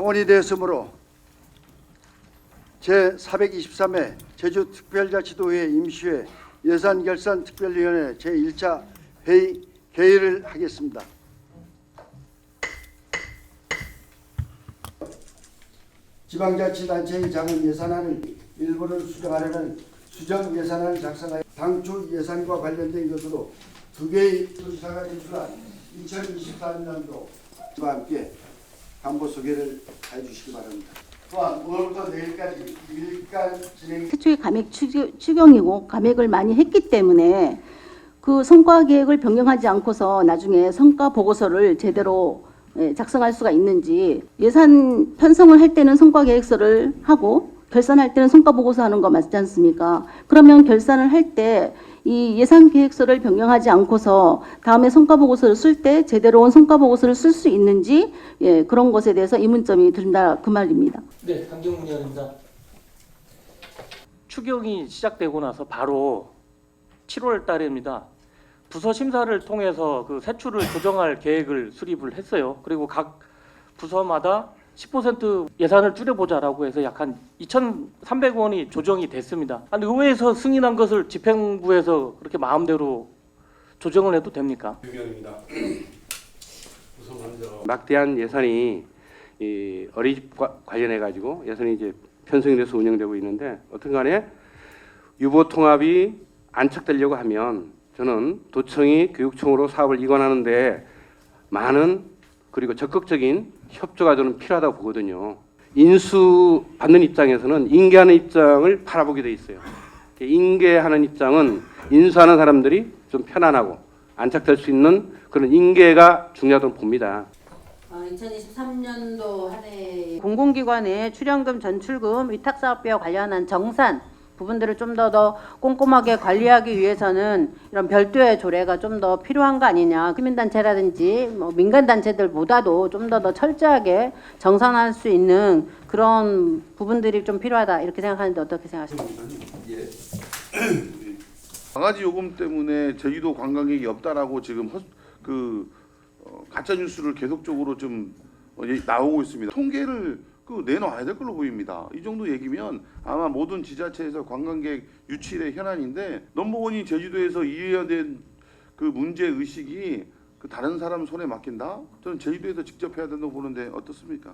복원이 되었으므로 제423회 제주특별자치도회 임시회 예산결산특별위원회 제1차 회의 개의를 하겠습니다. 지방자치단체의 작은 예산안을 일부를 수정하려는 수정 예산안을 작성하여 당초 예산과 관련된 것으로 2개의 의사가 제출한 2024년도와 함께 간부 소개를 해주시기 바랍니다. 또한 오늘부터 내일까지 일간 진행. 최초의 감액 추경이고 감액을 많이 했기 때문에 그 성과 계획을 변경하지 않고서 나중에 성과 보고서를 제대로 작성할 수가 있는지, 예산 편성을 할 때는 성과 계획서를 하고 결산할 때는 성과 보고서 하는 거 맞지 않습니까? 그러면 결산을 할 때 이 예산 계획서를 변경하지 않고서 다음에 성과 보고서를 쓸 때 제대로 온 성과 보고서를 쓸 수 있는지, 그런 것에 대해서 의문점이 든다 그 말입니다. 네, 강경문 의원입니다. 추경이 시작되고 나서 바로 7월 달입니다. 부서 심사를 통해서 그 세출을 조정할 계획을 수립을 했어요. 그리고 각 부서마다 10% 예산을 줄여보자라고 해서 약 한 2,300원이 조정이 됐습니다. 의회에서 승인한 것을 집행부에서 그렇게 마음대로 조정을 해도 됩니까? 의원입니다. 우선 먼저 막대한 예산이 이 어린이집과 관련해 가지고 예산이 이제 편성이 돼서 운영되고 있는데, 어떤간에 유보 통합이 안착되려고 하면 저는 도청이 교육청으로 사업을 이관하는데 많은 그리고 적극적인 협조가 저는 필요하다고 보거든요. 인수 받는 입장에서는 인계하는 입장을 바라보게 돼 있어요. 인계하는 입장은 인수하는 사람들이 좀 편안하고 안착될 수 있는 그런 인계가 중요하다고 봅니다. 2023년도 한 해 공공기관의 출연금, 전출금, 위탁사업비와 관련한 정산 부분들을 좀 더 꼼꼼하게 관리하기 위해서는 이런 별도의 조례가 좀 더 필요한 거 아니냐. 시민단체라든지 민간단체들보다도 좀 더 철저하게 정산할 수 있는 그런 부분들이 좀 필요하다, 이렇게 생각하는데 어떻게 생각하십니까? 강아지 요금 때문에 제주도 관광객이 없다라고 지금 가짜 뉴스를 계속적으로 좀 나오고 있습니다. 통계를 내놔야 될 걸로 보입니다. 이 정도 얘기면 아마 모든 지자체에서 관광객 유치의 현안인데, 넘버원이 제주도에서 이해야 된 그 문제 의식이 다른 사람 손에 맡긴다? 저는 제주도에서 직접 해야 된다고 보는데 어떻습니까?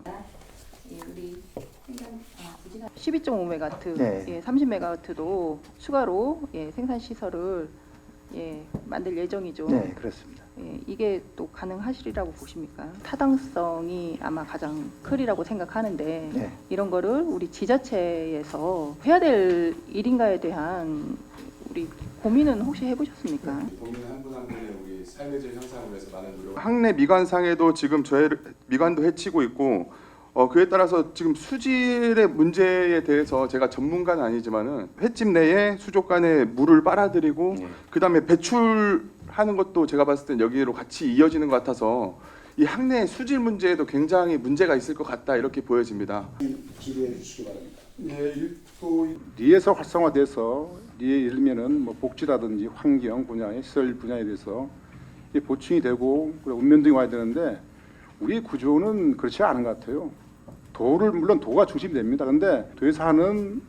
12.5메가와트, 네. 30메가와트도 추가로 생산 시설을 만들 예정이죠. 네, 그렇습니다. 이게 또 가능하시리라고 보십니까? 타당성이 아마 가장 크리라고 생각하는데, 네. 이런 거를 우리 지자체에서 해야 될 일인가에 대한 우리 고민은 혹시 해보셨습니까? 국민 한 분 한 분의 우리 삶의 질 향상을 위해서 많은 노력. 학내 미관상에도 지금 미관도 해치고 있고, 그에 따라서 지금 수질의 문제에 대해서 제가 전문가는 아니지만은 횟집 내에 수족관에 물을 빨아들이고 그다음에 배출하는 것도 제가 봤을 땐 여기로 같이 이어지는 것 같아서 이 학내 수질 문제에도 굉장히 문제가 있을 것 같다, 이렇게 보여집니다. 기대해 주시기 바랍니다. 네, 또 리에서 활성화돼서 리에 예를 들면은 뭐 복지라든지 환경 분야의 시설 분야에 대해서 보충이 되고 그리고 운면등이 와야 되는데, 우리 구조는 그렇지 않은 것 같아요. 도를 물론 도가 중심이 됩니다. 근데 도에서 하는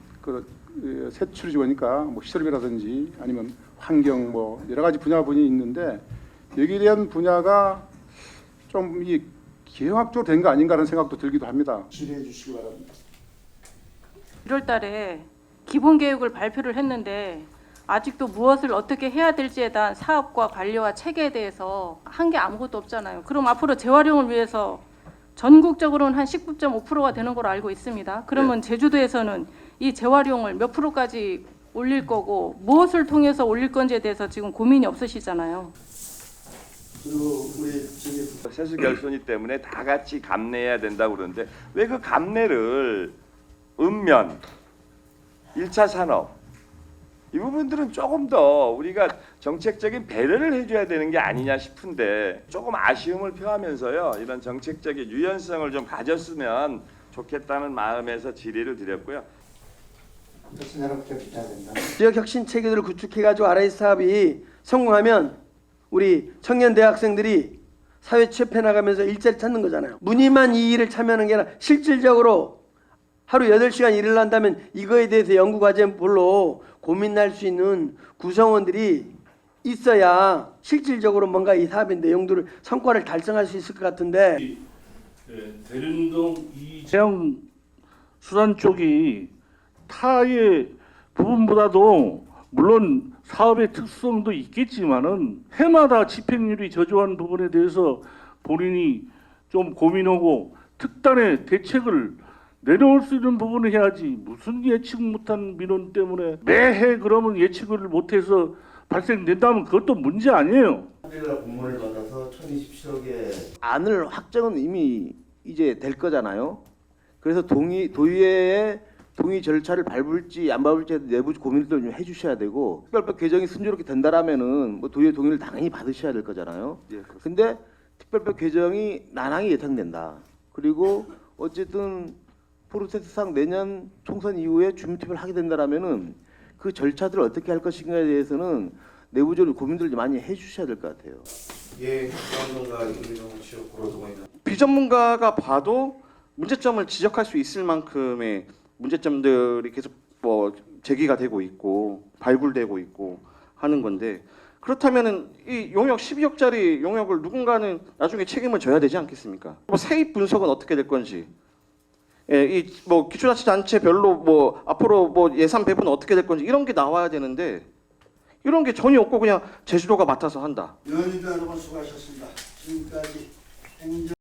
세출이 좋으니까 뭐 시설비라든지 아니면 환경 뭐 여러 가지 분야분이 있는데, 여기에 대한 분야가 좀 이 기획학적으로 된 거 아닌가라는 생각도 들기도 합니다. 기대해 주시기 바랍니다. 1월 달에 기본 계획을 발표를 했는데 아직도 무엇을 어떻게 해야 될지에 대한 사업과 관리와 체계에 대해서 한 게 아무것도 없잖아요. 그럼 앞으로 재활용을 위해서 전국적으로는 한 19.5%가 되는 걸로 알고 있습니다. 그러면 제주도에서는 이 재활용을 몇 프로까지 올릴 거고 무엇을 통해서 올릴 건지에 대해서 지금 고민이 없으시잖아요. 그리고 우리 세수 결손이 때문에 다 같이 감내해야 된다고 그러는데, 왜 그 감내를 읍면, 1차 산업 이 부분들은 조금 더 우리가 정책적인 배려를 해줘야 되는 게 아니냐 싶은데, 조금 아쉬움을 표하면서요, 이런 정책적인 유연성을 좀 가졌으면 좋겠다는 마음에서 질의를 드렸고요. 지역 혁신 체계를 구축해가지고 RI 사업이 성공하면 우리 청년 대학생들이 사회 취업해 나가면서 일자리 찾는 거잖아요. 무늬만 이 일을 참여하는 게 아니라 실질적으로 하루 8시간 일을 한다면 이거에 대해서 연구과제별로 고민할 수 있는 구성원들이 있어야 실질적으로 뭔가 이 사업의 내용들을 성과를 달성할 수 있을 것 같은데 대륜동 이재형 수산 쪽이 타의 부분보다도 물론 사업의 특성도 있겠지만은 해마다 집행률이 저조한 부분에 대해서 본인이 좀 고민하고 특단의 대책을 내놓을 수 있는 부분을 해야지 무슨 예측 못한 민원 때문에 매해 그러면 예측을 못해서 발생된다면 그것도 문제 아니에요. 공문을 받아서 1027억의 안을 확정은 이미 이제 될 거잖아요. 그래서 도의회의 동의 절차를 밟을지 안 밟을지에 내부 고민도 좀 해주셔야 되고 특별법 개정이 순조롭게 된다라면은 뭐 도의회 동의를 당연히 받으셔야 될 거잖아요. 근데 특별법 개정이 난항이 예상된다. 그리고 어쨌든 프로세스상 내년 총선 이후에 주민투표를 하게 된다라면은 그 절차들을 어떻게 할 것인가에 대해서는 내부적으로 고민들을 많이 해주셔야 될 것 같아요. 예, 전문가 이민호 취업 고로동입니다. 비전문가가 봐도 문제점을 지적할 수 있을 만큼의 문제점들이 계속 뭐 제기가 되고 있고 발굴되고 있고 하는 건데 그렇다면은 이 용역 12억짜리 용역을 누군가는 나중에 책임을 져야 되지 않겠습니까? 뭐 세입 분석은 어떻게 될 건지, 예, 이 뭐 기초자치단체별로 뭐 앞으로 뭐 예산 배분은 어떻게 될 건지 이런 게 나와야 되는데 이런 게 전혀 없고 그냥 제주도가 맡아서 한다. 의원님들 여러분 수고하셨습니다. 지금까지 행정